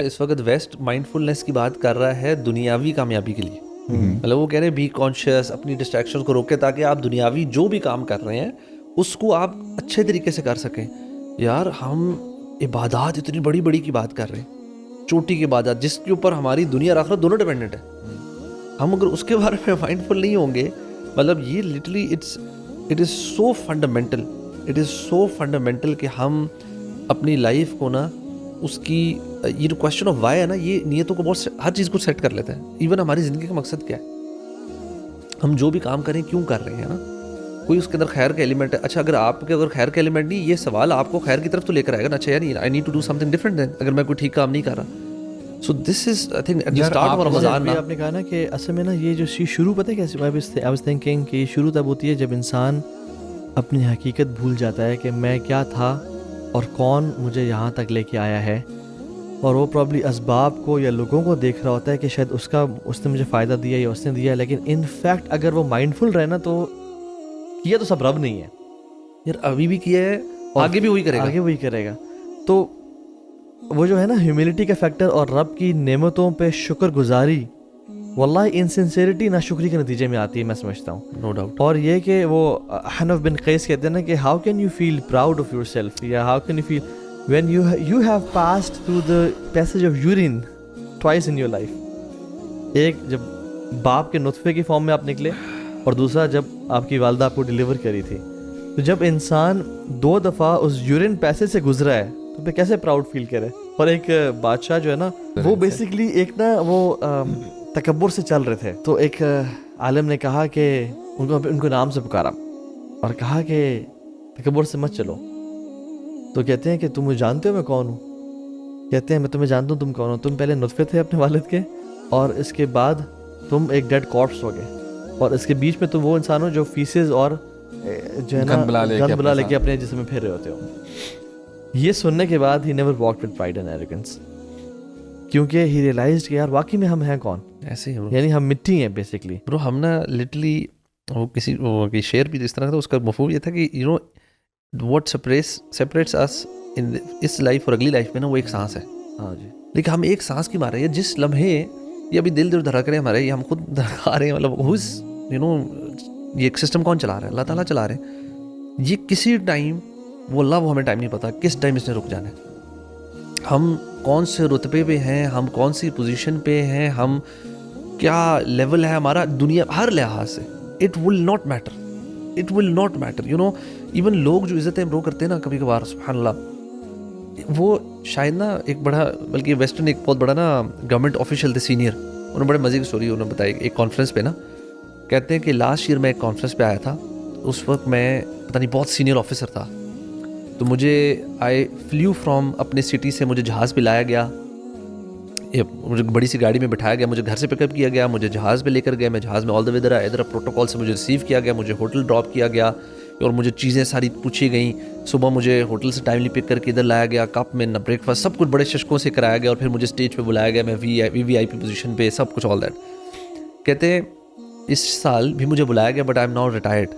اس وقت ویسٹ مائنڈفلنس کی بات کر رہا ہے دنیاوی کامیابی کے لیے. مطلب وہ کہہ رہے ہیں بی کانشیس، اپنی ڈسٹریکشن کو روکے تاکہ آپ دنیاوی جو بھی کام کر رہے ہیں اس کو آپ اچھے طریقے سے کر سکیں. یار ہم عبادات اتنی بڑی بڑی کی بات کر رہے ہیں، چوٹی کی عبادات جس کے اوپر ہماری دنیا اور آخرت دونوں ڈیپینڈنٹ ہے. ہم اگر اس کے بارے میں مائنڈفل نہیں ہوں گے، مطلب یہ literally it is so fundamental, it is so fundamental کہ ہم اپنی لائف کو نا اس کی یہ جو کوشچن آف وائی ہے نا، یہ نیتوں کو بہت ہر چیز کو سیٹ کر لیتا ہے. ایون ہماری زندگی کا مقصد کیا ہے، ہم جو بھی کام کریں کیوں کر رہے ہیں نا، کوئی اس کے اندر خیر کا ایلیمنٹ ہے. اچھا اگر آپ کے اگر خیر کا ایلیمنٹ نہیں، یہ سوال آپ کو خیر کی طرف تو لے کر آئے گا نا. اچھا یار I need to do something different then اگر میں کوئی ٹھیک کام نہیں کر رہا. So this is I think at the start of Ramzan نا. آپ نے کہا نا کہ اصل میں نا یہ جو شروع پتہ ہے کیسے، آئی واز تھنکنگ کہ یہ شروع تب ہوتی ہے جب انسان اپنی حقیقت بھول جاتا ہے کہ میں کیا تھا اور کون مجھے یہاں تک لے کے آیا ہے، اور وہ پرابلی اسباب کو یا لوگوں کو دیکھ رہا ہوتا ہے کہ شاید اس نے مجھے فائدہ دیا یا اس نے دیا، لیکن ان فیکٹ اگر وہ مائنڈفل رہے نا تو کیا تو سب رب نہیں ہے یار، ابھی بھی کیا ہے آگے بھی وہی کرے گا، آگے وہی کرے گا. تو وہ جو ہے نا ہیوملٹی کا فیکٹر اور رب کی نعمتوں پہ شکر گزاری، واللہ انسنسیریٹی ناشکری کے نتیجے میں آتی ہے، میں سمجھتا ہوں. No doubt. اور یہ کہ وہ حنف بن قیس کہتے ہیں نا کہ how can you feel proud of yourself, یا how can you feel when you have passed through the passage of urine twice in your life. ایک جب باپ کے نطفے کی فارم میں آپ نکلے، اور دوسرا جب آپ کی والدہ آپ کو ڈیلیور کری تھی. تو جب انسان 2 دفعہ اس یورین پیسج سے گزرا ہے تو پھر کیسے پراؤڈ فیل کرے. اور ایک بادشاہ جو ہے نا وہ بیسکلی ایک نا وہ تکبر سے چل رہے تھے. تو ایک عالم نے کہا کہ ان کو نام سے پکارا اور کہا کہ تکبر سے مت چلو. تو کہتے ہیں کہ تم مجھے جانتے ہو میں کون ہوں؟ کہتے ہیں میں تمہیں جانتا ہوں تم کون ہو. تم پہلے نطفے تھے اپنے والد کے، اور اس کے بعد تم ایک ڈیڈ کارپس ہو گئے، اور اس کے بیچ میں تم وہ انسان ہو جو فیسز اور جو ہے نا گند بلا لے کے اپنے جسم میں پھیر رہے ہوتے ہو. یہ سننے کے بعد he never walked with pride and arrogance, کیونکہ ہی ریئلائزڈ کہ یار واقعی میں ہم ہیں کون. ایسے ہی یعنی ہم مٹی ہیں بیسکلی. برو ہم نا لٹرلی وہ کسی شعر بھی اس طرح تھا، اس کا مفہوم یہ تھا کہ you know what separates us in اس لائف اور اگلی لائف میں نا وہ ایک سانس ہے. ہاں جی. لیکن ہم ایک سانس کی مار رہے ہیں جس لمحے یہ ابھی دل دھڑک رہے ہیں ہمارے، یہ ہم خود دھڑکا رہے ہیں، مطلب ہوز یو نو یہ ایک سسٹم کون چلا رہا ہے؟ اللہ تعالیٰ چلا رہے ہیں. یہ کسی ٹائم وہ اللہ وہ ہمیں ٹائم نہیں پتا کس ٹائم اس نے رک جانا ہے. ہم کون سے رتبے پہ ہیں، ہم کون سی پوزیشن پہ ہیں، ہم کیا لیول ہے ہمارا دنیا ہر لحاظ سے. It will not matter, it will not matter. You know even لوگ جو عزتیں امپروو کرتے ہیں نا کبھی کبھار، سبحان اللہ، وہ شاید نا ایک بڑا، بلکہ ویسٹرن ایک بہت بڑا نا گورنمنٹ آفیشیل تھے سینئر، انہوں نے بڑے مزے کی اسٹوری انہوں نے بتائی ایک کانفرنس پہ نا. کہتے ہیں کہ لاسٹ ایئر میں ایک کانفرنس پہ آیا تھا، اس وقت میں پتہ نہیں بہت سینئر آفیسر تھا. تو مجھے آئی فلیو فرام اپنے سٹی سے، مجھے جہاز پہ لایا گیا، مجھے بڑی سی گاڑی میں بٹھایا گیا، مجھے گھر سے پک اپ کیا گیا، مجھے جہاز پہ لے کر گیا، میں جہاز میں آل دا وے ادھر پروٹوکول سے مجھے ریسیو کیا گیا، مجھے ہوٹل ڈراپ کیا گیا، اور مجھے چیزیں ساری پوچھی گئیں. صبح مجھے ہوٹل سے ٹائملی پک کر کے ادھر لایا گیا، کپ میں نہ بریک فاسٹ، سب کچھ بڑے ششکوں سے کرایا گیا، اور پھر مجھے اسٹیج پہ بلایا گیا، میں وی آئی پی پوزیشن پہ، سب کچھ آل دیٹ. کہتے ہیں اس سال بھی مجھے بلایا گیا but I am now retired.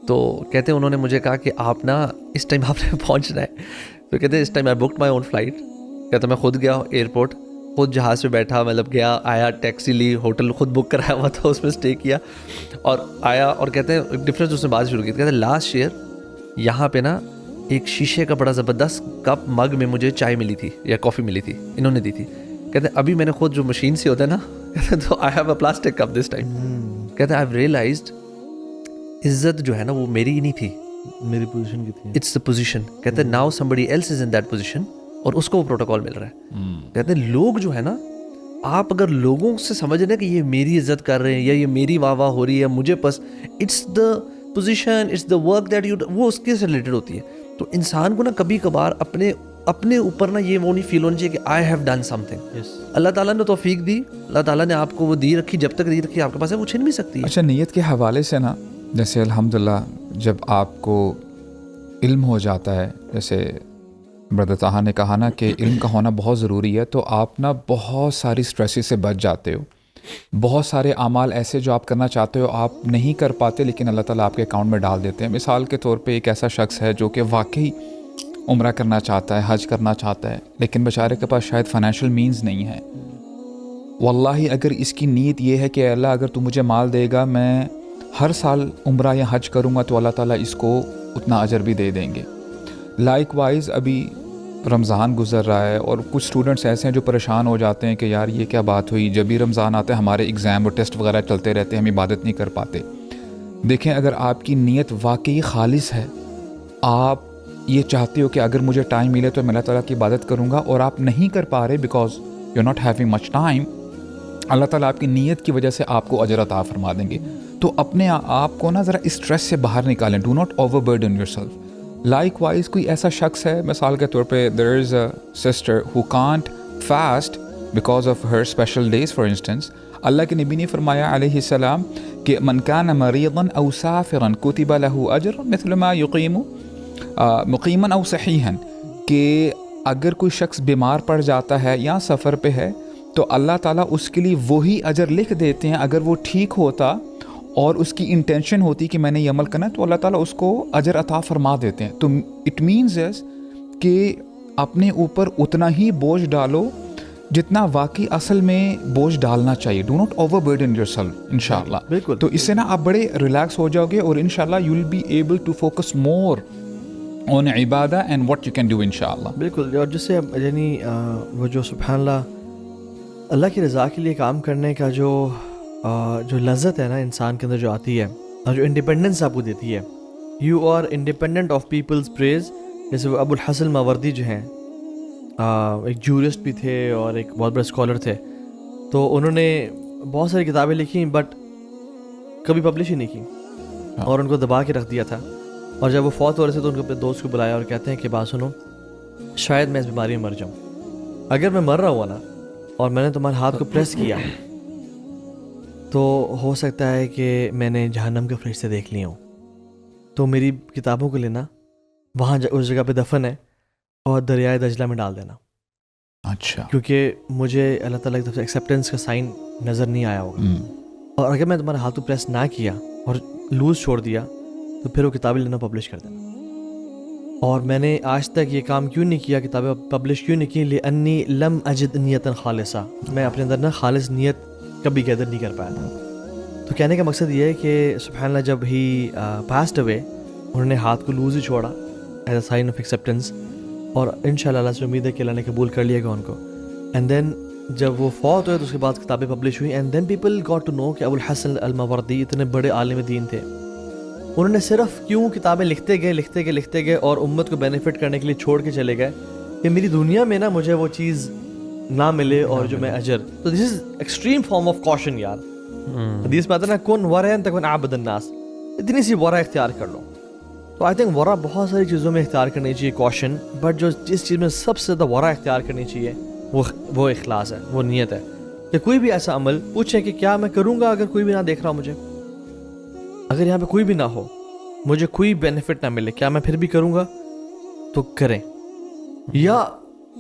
تو کہتے ہیں انہوں نے مجھے کہا کہ آپ نا اس ٹائم آپ نے پہنچنا ہے. تو کہتے ہیں اس time I booked my own flight. کہتے میں خود گیا ایئرپورٹ، خود جہاز پہ بیٹھا، مطلب گیا آیا، ٹیکسی لی، ہوٹل خود بک کرایا ہوا تھا، اس میں اسٹے کیا اور آیا. اور کہتے ہیں ایک ڈفرینس اس نے بات شروع کی. کہتے ہیں لاسٹ ایئر یہاں پہ نا ایک شیشے کا بڑا زبردست کپ مگ میں مجھے چائے ملی تھی یا کافی ملی تھی، انہوں نے دی تھی. کہتے ہیں ابھی میں نے خود جو مشین سے ہوتا ہے نا، کہتے ہیں تو I have a plastic cup this time. کہتے ہیں آئی ہیو ریئلائزڈ عزت جو ہے نا وہ میری ہی نہیں تھی، میری پوزیشن کی تھی، اٹس دا پوزیشن. کہتے ہیں now somebody else is in that position, اور اس کو وہ پروٹوکول مل رہا ہے. کہتے ہیں لوگ جو ہے نا، آپ اگر لوگوں سے سمجھ رہے ہیں کہ یہ میری عزت کر رہے ہیں یا یہ میری واہ واہ ہو رہی ہے مجھے، بس it's the position, it's the work that you, وہ اس کے سے ریلیٹڈ ہوتی ہے. تو انسان کو نا کبھی کبھار اپنے اوپر نا یہ وہ نہیں فیل ہونی چاہیے کہ I have done something. Allah تعالیٰ نے توفیق دی، اللہ تعالیٰ نے آپ کو وہ دی رکھی، جب تک دی رکھی آپ کے پاس ہے وہ چھن بھی سکتی ہے. اچھا نیت کے حوالے سے نا، جیسے الحمدللہ جب آپ کو علم ہو جاتا ہے، جیسے بردر طاہر نے کہا نا کہ علم کا ہونا بہت ضروری ہے، تو آپ نا بہت ساری اسٹریسز سے بچ جاتے ہو. بہت سارے اعمال ایسے جو آپ کرنا چاہتے ہو آپ نہیں کر پاتے، لیکن اللہ تعالیٰ آپ کے اکاؤنٹ میں ڈال دیتے ہیں. مثال کے طور پہ ایک ایسا شخص ہے جو کہ واقعی عمرہ کرنا چاہتا ہے, حج کرنا چاہتا ہے, لیکن بیچارے کے پاس شاید فائنینشیل مینز نہیں ہے. واللہ اگر اس کی نیت یہ ہے کہ اللہ اگر تو مجھے مال دے گا میں ہر سال عمرہ یا حج کروں گا تو اللہ تعالیٰ اس کو اتنا اجر بھی دے دیں گے. لائک وائز ابھی رمضان گزر رہا ہے اور کچھ اسٹوڈنٹس ایسے ہیں جو پریشان ہو جاتے ہیں کہ یار یہ کیا بات ہوئی, جب بھی رمضان آتا ہے ہمارے ایگزام اور ٹیسٹ وغیرہ چلتے رہتے ہیں, ہم عبادت نہیں کر پاتے. دیکھیں اگر آپ کی نیت واقعی خالص ہے, آپ یہ چاہتے ہو کہ اگر مجھے ٹائم ملے تو میں اللہ تعالیٰ کی عبادت کروں گا, اور آپ نہیں کر پا رہے because you not having much time, Allah تعالیٰ آپ کی نیت کی وجہ سے آپ کو اجر عطا فرما دیں گے. تو اپنے آپ کو نا ذرا اسٹریس سے باہر نکالیں. Do not overburden yourself. Likewise کوئی ایسا شخص ہے, مثال کے طور پہ there is a sister who can't fast because of her special days for instance. Allah کے نبی نے فرمایا علیہ السلام کہ من کان مریضا او سافرا کتب له اجر مثل ما یقیم مقیما او صحیحا, کہ اگر کوئی شخص بیمار پڑ جاتا ہے یا سفر پہ ہے تو اللہ تعالیٰ اس کے لیے وہی اجر لکھ دیتے ہیں. اگر وہ ٹھیک ہوتا اور اس کی انٹینشن ہوتی کہ میں نے یہ عمل کرنا تو اللہ تعالیٰ اس کو اجر عطا فرما دیتے ہیں. تو اٹ مینز از کہ اپنے اوپر اتنا ہی بوجھ ڈالو جتنا واقعی اصل میں بوجھ ڈالنا چاہیے. Do not overburden your self انشاءاللہ. بالکل. تو اس سے نا آپ بڑے ریلیکس ہو جاؤ گے اور انشاءاللہ you will be able to focus more on عبادہ and what you can do انشاءاللہ. بالکل. اور جس سے یعنی وہ جو سبحان اللہ کی رضا کے لیے کام کرنے کا جو لذت ہے نا انسان کے اندر جو آتی ہے, اور جو انڈیپینڈنس آپ کو دیتی ہے, you are independent of people's praise. جیسے وہ ابو الحسن ماوردی جو ہیں, ایک جورسٹ بھی تھے اور ایک بہت بڑے اسکالر تھے, تو انہوں نے بہت ساری کتابیں لکھی بٹ کبھی پبلش ہی نہیں کی, اور ان کو دبا کے رکھ دیا تھا. اور جب وہ فوت ہو رہے تھے تو ان کو اپنے دوست کو بلایا اور کہتے ہیں کہ بات سنو, شاید میں اس بیماری میں مر جاؤں. اگر میں مر رہا ہوا نا اور میں نے تمہارے ہاتھ کو پریس کیا تو ہو سکتا ہے کہ میں نے جہنم کے فرشتے دیکھ لیے ہوں. تو میری کتابوں کو لینا, وہاں اس جگہ پہ دفن ہے, اور دریائے دجلہ میں ڈال دینا. اچھا. کیونکہ مجھے اللہ تعالیٰ کی طرف سے ایکسیپٹنس کا سائن نظر نہیں آیا ہوگا. اور اگر میں تمہارے ہاتھ کو پریس نہ کیا اور لوز چھوڑ دیا تو پھر وہ کتابیں لینا پبلش کر دینا. اور میں نے آج تک یہ کام کیوں نہیں کیا, کتابیں پبلش کیوں نہیں کی, لأنی لم اجد نیتا خالصہ. میں اپنے اندر نا خالص نیت کبھی گیدر نہیں کر پایا تھا. تو کہنے کا مقصد یہ ہے کہ سبحان اللہ جب ہی پاسڈ ہوئے انہوں نے ہاتھ کو لوز ہی چھوڑا as a sign of acceptance, اور انشاءاللہ اللہ سے امید ہے کہ اللہ نے قبول کر لیا گا ان کو. اینڈ دین جب وہ فوت ہوئے تو اس کے بعد کتابیں پبلش ہوئی, and then people got to know کہ ابو الحسن الماوردی اتنے بڑے عالم دین تھے. انہوں نے صرف کیوں کتابیں لکھتے گئے اور امت کو بینیفٹ کرنے کے لیے چھوڑ کے چلے گئے کہ میری دنیا میں نا مجھے وہ چیز نہ ملے اور جو میں اجر. تو دس از ایکسٹریم فارم آف کوشن یار. حدیث میں آتا ہے نا کن ورعا تکن اعبد الناس, اتنی سی ورع اختیار کر لو. تو آئی تھنک ورع بہت ساری چیزوں میں اختیار کرنی چاہیے کوشن, بٹ جس چیز میں سب سے زیادہ ورع اختیار کرنی چاہیے وہ اخلاص ہے, وہ نیت ہے. کہ کوئی بھی ایسا عمل پوچھیں کہ کیا میں کروں گا اگر کوئی بھی نہ دیکھ رہا مجھے, اگر یہاں پہ کوئی بھی نہ ہو, مجھے کوئی بینیفٹ نہ ملے, کیا میں پھر بھی کروں گا؟ تو کریں. یا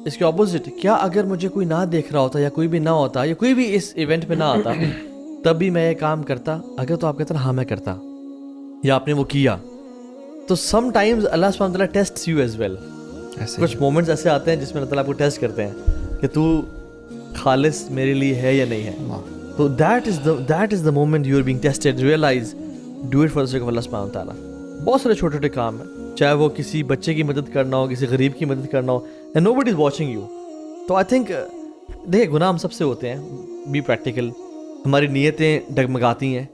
اس کے اپوزٹ, کیا اگر مجھے کوئی نہ دیکھ رہا ہوتا یا کوئی بھی نہ ہوتا یا کوئی بھی اس ایونٹ پہ نہ آتا تب بھی میں یہ کام کرتا؟ اگر تو آپ کہتے ہیں ہاں میں کرتا, یا آپ نے وہ کیا, تو سم ٹائمز اللہ سبحانہ وتعالیٰ ٹیسٹس یو ایز ویل. کچھ مومنٹس ایسے آتے ہیں جس میں اللہ تعالیٰ آپ کو ٹیسٹ کرتے ہیں کہ تو خالص میرے لیے ہے یا نہیں ہے. تو that is the moment you are being tested. Realise, do it for the sake of Allah سبحانہ وتعالیٰ. بہت سارے چھوٹے چھوٹے کام ہیں, چاہے وہ کسی بچے کی مدد کرنا ہو, کسی غریب کی مدد کرنا ہو, and nobody is watching you. تو آئی تھنک دیکھیں گناہ ہم سب سے ہوتے ہیں, بی پریکٹیکل, ہماری نیتیں ڈگمگاتی ہیں,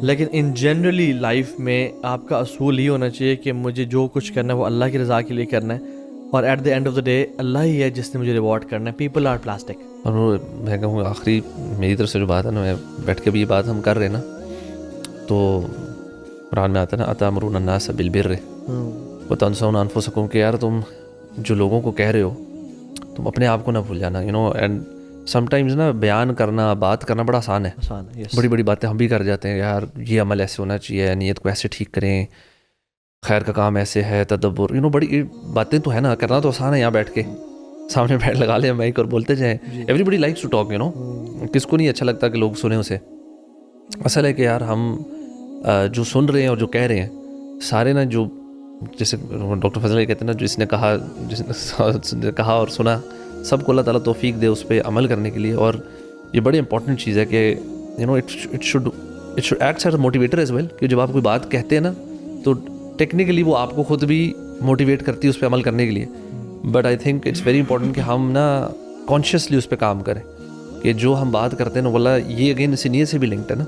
لیکن ان جنرلی لائف میں آپ کا اصول ہی ہونا چاہیے کہ مجھے جو کچھ کرنا ہے وہ اللہ کی رضا کے لیے کرنا ہے, اور at the end of the day Allah ہی ہے جس نے مجھے ریوارڈ کرنا ہے. People are plastic. اور وہ میں کہوں آخری میری طرف سے جو بات ہے نا, میں بیٹھ کے بھی یہ بات ہم کر رہے ہیں نا, تو قرآن میں آتا ہے نا اتامرون الناس بالبر وتنسون انفسکم, کہ یار تم جو لوگوں کو کہہ رہے ہو تم اپنے آپ کو نہ بھول جانا. اینڈ سم ٹائمز نا بیان کرنا, بات کرنا بڑا آسان ہے, بڑی بڑی باتیں ہم بھی کر جاتے ہیں, یار یہ عمل ایسے ہونا چاہیے, نیت کو ایسے ٹھیک کریں, خیر کا کام ایسے ہے, تدبر, بڑی باتیں تو ہے نا, کرنا تو آسان ہے. یہاں بیٹھ کے سامنے بیٹھ لگا لیں مائک اور بولتے جائیں. Everybody likes to talk, کس کو نہیں اچھا لگتا کہ لوگ سنیں اسے. اصل ہے کہ یار ہم جو سن رہے ہیں اور جو کہہ رہے ہیں سارے نا جو جیسے ڈاکٹر فضل یہ کہتے ہیں نا, جس نے کہا اور سنا, سب کو اللہ تعالیٰ توفیق دے اس پہ عمل کرنے کے لیے. اور یہ بڑی امپورٹنٹ چیز ہے کہ it should acts as a motivator as well, کہ جب آپ کوئی بات کہتے ہیں نا تو ٹیکنیکلی وہ آپ کو خود بھی موٹیویٹ کرتی ہے اس پہ عمل کرنے کے لیے. But I think it's very important کہ ہم نا کانشیسلی اس پہ کام کریں, کہ جو ہم بات کرتے ہیں نا واللہ یہ اگین اسی نیت سے بھی لنکڈ ہے نا,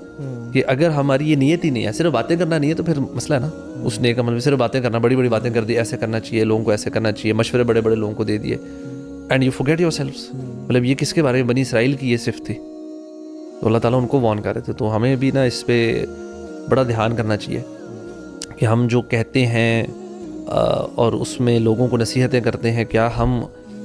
کہ اگر ہماری یہ نیت ہی نہیں ہے, صرف باتیں کرنا نہیں ہے, تو پھر مسئلہ ہے نا اس نیک عمل میں. صرف باتیں کرنا, بڑی بڑی باتیں کر دی, ایسے کرنا چاہیے, لوگوں کو ایسے کرنا چاہیے, مشورے بڑے بڑے لوگوں کو دے دیے, اینڈ یو فورگیٹ یور سیلفس. مطلب یہ کس کے بارے میں, بنی اسرائیل کی یہ صفت تھی, تو اللہ تعالیٰ ان کو وارن کر رہے تھے. تو ہمیں بھی نا اس پہ بڑا دھیان کرنا چاہیے کہ ہم جو کہتے ہیں اور اس میں لوگوں کو نصیحتیں کرتے ہیں, کیا ہم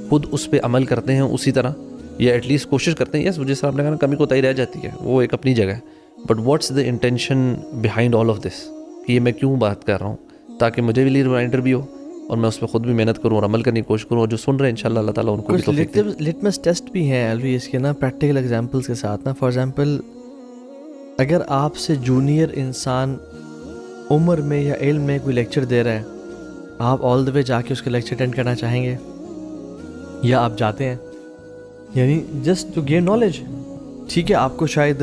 خود اس پہ عمل کرتے ہیں اسی طرح, یا ایٹ لیسٹ کوشش کرتے ہیں. یس, جس طرح آپ نے کہا کمی کوتاہی رہ جاتی ہے, وہ ایک اپنی جگہ ہے, but what's the intention behind all of this, کہ یہ میں کیوں بات کر رہا ہوں, تاکہ مجھے بھی ریمائنڈر بھی ہو اور میں اس پہ خود بھی محنت کروں اور عمل کرنے کی کوشش کروں, اور جو سن رہے ہیں انشاءاللہ اللہ تعالیٰ ان کو بھی توفیق دے. لٹمس ٹیسٹ بھی ہیں الوی اس کے نا, پریکٹیکل ایگزامپلس کے ساتھ نا. فار ایگزامپل, اگر آپ سے جونیئر انسان عمر میں یا علم میں کوئی لیکچر دے رہا ہے, آپ آل دا وے جا کے اس کا لیکچر اٹینڈ کرنا چاہیں گے, یا آپ جاتے ہیں یعنی جسٹ ٹو گین نالج؟ ٹھیک ہے, آپ کو شاید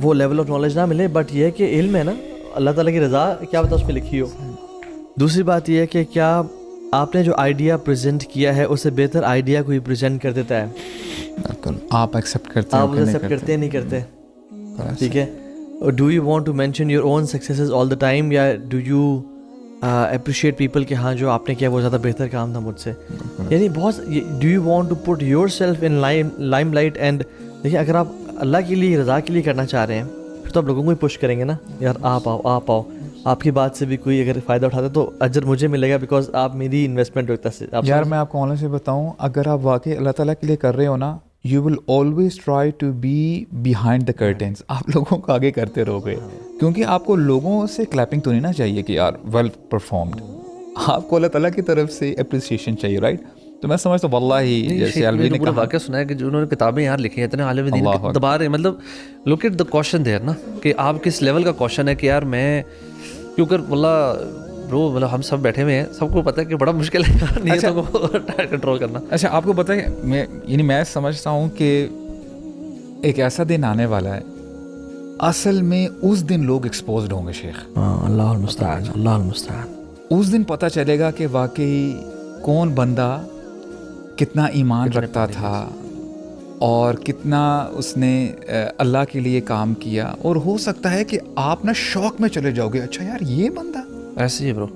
وہ لیول آف نالج نہ ملے, بٹ یہ ہے کہ علم ہے نا, اللہ تعالیٰ کی رضا کیا پتہ اس پہ لکھی ہو. دوسری بات یہ ہے کہ کیا آپ نے جو آئیڈیا پریزنٹ کیا ہے اس سے بہتر آئیڈیا کوئی پریزنٹ کر دیتا ہے, آپ ایکسیپٹ کرتے ہیں, آپ اسے ایکسیپٹ کرتے ہیں نہیں کرتے. ٹھیک ہے, do you want to mention your own successes all the time, یا ڈو یو اپریشیٹ پیپل کہ ہاں جو آپ نے کیا وہ زیادہ بہتر کام تھا مجھ سے. یعنی بہت, do you want to put yourself in limelight. And دیکھیے, اگر آپ اللہ کے لیے, رضا کے لیے کرنا چاہ رہے ہیں, پھر تو آپ لوگوں کو ہی پش کریں گے نا, یار آپ آؤ آپ آؤ. آپ کی بات سے بھی کوئی اگر فائدہ اٹھاتا ہے تو اجر مجھے ملے گا, بیکاز آپ میری انویسٹمنٹ ہوتا ہے. یار میں آپ کو آنلاً سے بتاؤں, اگر آپ واقعی اللہ تعالیٰ کے لیے کر رہے ہو نا, you will always try to be behind the curtains. آپ لوگوں کو آگے کرتے رہو گے, کیونکہ آپ کو لوگوں سے کلیپنگ تو نہیں نا چاہیے کہ یار ویل پرفارمڈ, آپ کو اللہ تعالیٰ کی طرف سے اپریسیشن چاہیے, رائٹ؟ تو میں سمجھتا ہوں واللہ جیسے الوی نے کہا, واقعہ سنا ہے کہ انہوں نے کتابیں یار لکھی ہیں اتنے عالم دین دبا رہے ہیں. مطلب look at the question there نا, کہ آپ کس لیول کا کوشچن ہے, کہ یار میں کیونکہ واللہ برو, مطلب ہم سب بیٹھے ہوئے ہیں, سب کو پتہ ہے کہ بڑا مشکل ہے یار نیتوں کو کنٹرول کرنا. اچھا, آپ کو پتہ ہے میں سمجھتا ہوں کہ ایک ایسا دن آنے والا ہے, اصل میں اس دن لوگ ایکسپوزڈ ہوں گے شیخ. اللہ المستعان, اللہ المستعان. اس دن پتہ چلے گا کہ واقعی کون بندہ کتنا ایمان رکھتا تھا اور کتنا اس نے اللہ کے لیے کام کیا. اور ہو سکتا ہے کہ آپ نا شوق میں چلے جاؤ گے, اچھا یار یہ بندہ ایسے ہی برو,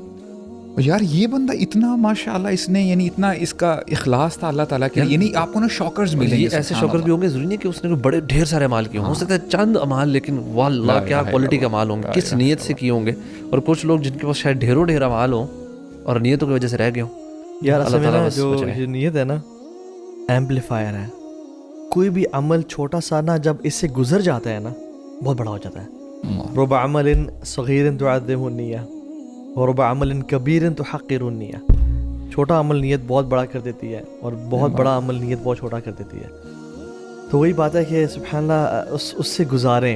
یار یہ بندہ اتنا ماشاء اللہ اس نے, یعنی اتنا اس کا اخلاص تھا اللہ تعالیٰ کے لیے, یعنی آپ کو نا شوکرز ملیں گے. ایسے شوکر بھی ہوں گے, ضروری نہیں کہ اس نے بڑے ڈھیر سارے مال کیے ہوں, ہو سکتا ہے چند امال, لیکن واللہ کیا کوالٹی کا مال ہوں گے, کس نیت سے کیے ہوں گے. اور کچھ لوگ جن کے پاس شاید ڈھیروں ڈھیر امال ہوں اور نیتوں کی وجہ سے رہ گئے ہوں. یار اصل میں جو نیت ہے نا, ایمپلیفائر ہے. کوئی بھی عمل چھوٹا سا نا جب اس سے گزر جاتا ہے نا, بہت بڑا ہو جاتا ہے. رب عمل صغیر تعظم النیہ ورب عمل کبیر تحقر النیہ. چھوٹا عمل نیت بہت بڑا کر دیتی ہے, اور بہت بڑا عمل نیت بہت چھوٹا کر دیتی ہے. تو وہی بات ہے کہ سبحان اللہ اس سے گزاریں,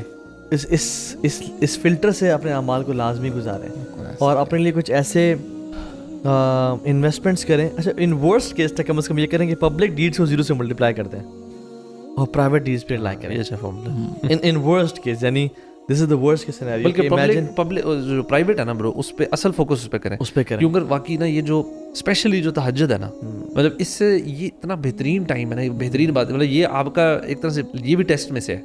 اس فلٹر سے اپنے اعمال کو لازمی گزاریں, اور اپنے لیے کچھ ایسے انویسٹمنٹس کریں. اچھا, ان ورسٹ کیس تک کم از کم یہ کریں کہ پبلک ڈیڈس کو 0 سے ملٹیپلائی کر دیں اور پرائیویٹ ڈیڈس پہ اپلائی کریں. اچھا فارمولا ان ورسٹ کیس, یعنی دس از دا ورسٹ کیس سینیریو. بلکہ پبلک جو پرائیویٹ ہے نا برو, اس پہ اصل فوکس اس پہ کریں, اس پہ کریں. کیونکہ واقعی نا یہ جو اسپیشلی جو تہجد ہے نا, مطلب اس سے یہ اتنا بہترین ٹائم ہے نا, بہترین بات ہے. مطلب یہ آپ کا ایک طرح سے یہ بھی ٹیسٹ میں سے ہے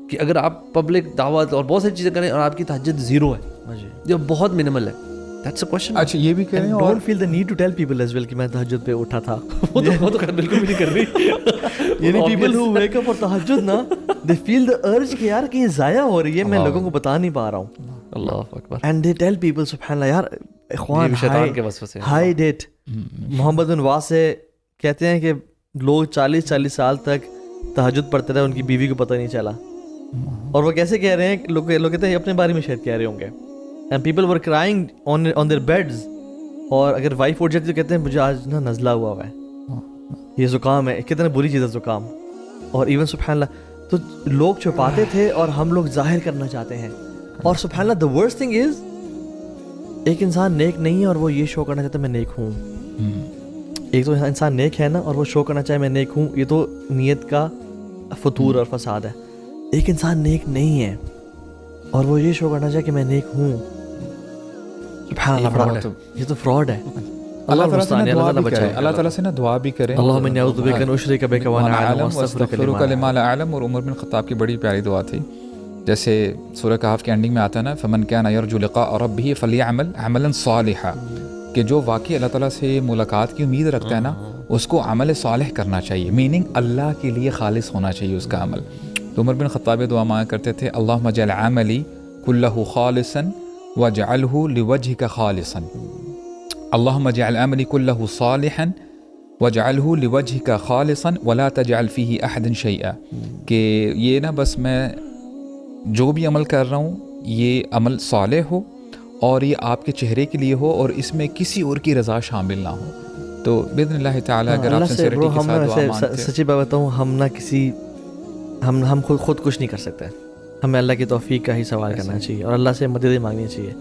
کہ اگر آپ پبلک دعوت اور بہت ساری چیزیں کریں اور آپ کی تہجد 0 ہے, جو بہت منیمل ہے, that's a question. اچھا یہ بھی کریں, اور don't feel the need to tell people as well کہ میں تہجد پہ اٹھا تھا. وہ تو بالکل بھی نہیں کر رہی. یعنی people who wake up for تہجد نا, they feel the urge کہ یار کہیں ضائع ہو رہی ہے, میں لوگوں کو بتا نہیں پا رہا ہوں. اللہ اکبر. and they tell people سبحان اللہ, یار اخوان شیطان کے وسوسے سے hide it. محمد بن واسع کہتے ہیں کہ لوگ 40 سال تک تہجد پڑھتے رہے, ان کی بیوی کو پتہ نہیں چلا. اور وہ کیسے کہہ رہے ہیں, لوگ کہتے ہیں اپنے بارے میں شاید کہہ رہے ہوں گے. And people were crying on their beds. اور اگر وائف اٹھ جاتی تو کہتے ہیں مجھے آج نا نزلہ ہوا ہے, یہ زکام ہے. کتنا بری چیز ہے زکام. اور ایون سبحان اللہ, تو لوگ چھپاتے تھے اور ہم لوگ ظاہر کرنا چاہتے ہیں. اور سبحان اللہ, the worst thing is ایک انسان نیک نہیں ہے اور وہ یہ شو کرنا چاہتا ہے میں نیک ہوں. ایک تو انسان نیک ہے نا اور وہ شو کرنا چاہے میں نیک ہوں, یہ تو نیت کا فطور اور فساد ہے. ایک انسان نیک نہیں ہے اور وہ یہ شو کرنا چاہے کہ میں نیک ہوں, سبحان اللہ, یہ تو فراڈ ہے. اللہ تعالیٰ سے نا دعا بھی کریں. اللہم انی اعوذ بک ان اشرک بک وانا اعلم واستغفرک لما لا اعلم. اور عمر بن خطاب کی بڑی پیاری دعا تھی, جیسے سورہ کہف کے اینڈنگ میں آتا ہے نا, فمن کان یرجو لقاء ربہ فلیعمل عملا صالحا, کہ جو واقعی اللہ تعالیٰ سے ملاقات کی امید رکھتا ہے نا اس کو عمل صالح کرنا چاہیے, میننگ اللہ کے لیے خالص ہونا چاہیے اس کا عمل. تو عمر بن خطاب دعا مانگا کرتے تھے, اللہم اجعل عملی کلہ خالصا واجعلہ لوجہک خالصا, اللہم اجعل عملی کلہ صالحا واجعلہ لوجہک خالصا ولا تجعل فیہ احدا شیئا, کہ یہ نا بس میں جو بھی عمل کر رہا ہوں یہ عمل صالح ہو اور یہ آپ کے چہرے کے لیے ہو اور اس میں کسی اور کی رضا شامل نہ ہو. تو باذن اللہ تعالیٰ اگر آپ سنسیریٹی کے ساتھ دعا مانگتے ہیں, سچی بات بتاؤں, ہم نہ کسی ہم خود کچھ نہیں کر سکتے, ہمیں اللہ کی توفیق کا ہی سوال کرنا چاہیے اور اللہ سے مدد مانگنی چاہیے.